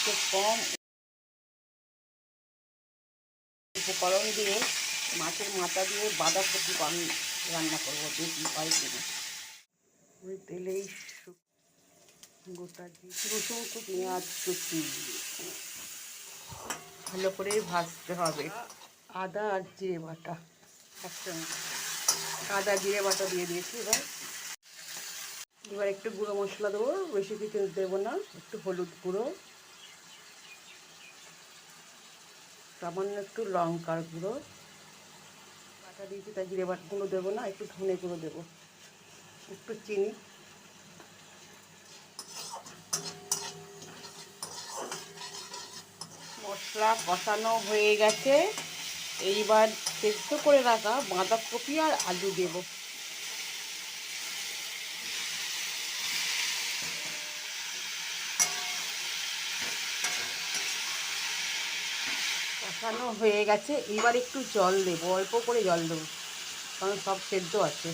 আজকে কম উপকরণ দিয়ে মাছের মাথা দিয়ে বাঁধাকপি রান্না করবো, দেখি পাই কিনা। ওই তেলেই গোটা রসুন পেঁয়াজ কুচি ভালো করে ভাজতে হবে। আদা আর জিরে বাটা একসঙ্গে, আদা জিরে বাটা দিয়ে দিয়েছি। এবার একটু গুঁড়ো মশলা দেবো, বেশি কিছু দেবো না। একটু হলুদ গুঁড়ো, সামান্য একটু লঙ্কার গুঁড়ো, বাটা দিয়েছি তাই জিরে বাটাগুলো দেবো না। একটু ধনে গুঁড়ো দেবো, একটু চিনি। মশলা কষানো হয়ে গেছে, এইবার সেদ্ধ করে রাখা বাঁধাকপি আর আলু দেবো। কষানো হয়ে গেছে, এবার একটু জল দেবো, অল্প করে জল দেবো, কারণ সব সেদ্ধ আছে।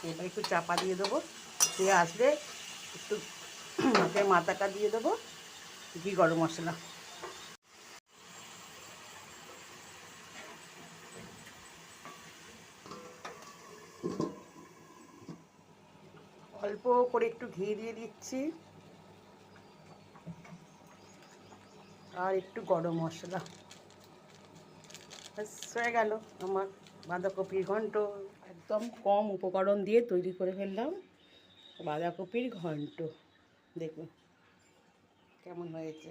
এবার একটু চাপা দিয়ে দেবো, দিয়ে আসলে একটু মাছের মাথাটা দিয়ে দেবো, ঘি গরম মশলা। অল্প করে একটু ঘি দিয়ে দিচ্ছি আর একটু গরম মশলা। ব্যাস হয়ে গেল আমার বাঁধাকপির ঘন্ট। একদম কম উপকরণ দিয়ে তৈরি করে ফেললাম বাঁধাকপির ঘন্ট। দেখুন কেমন হয়েছে।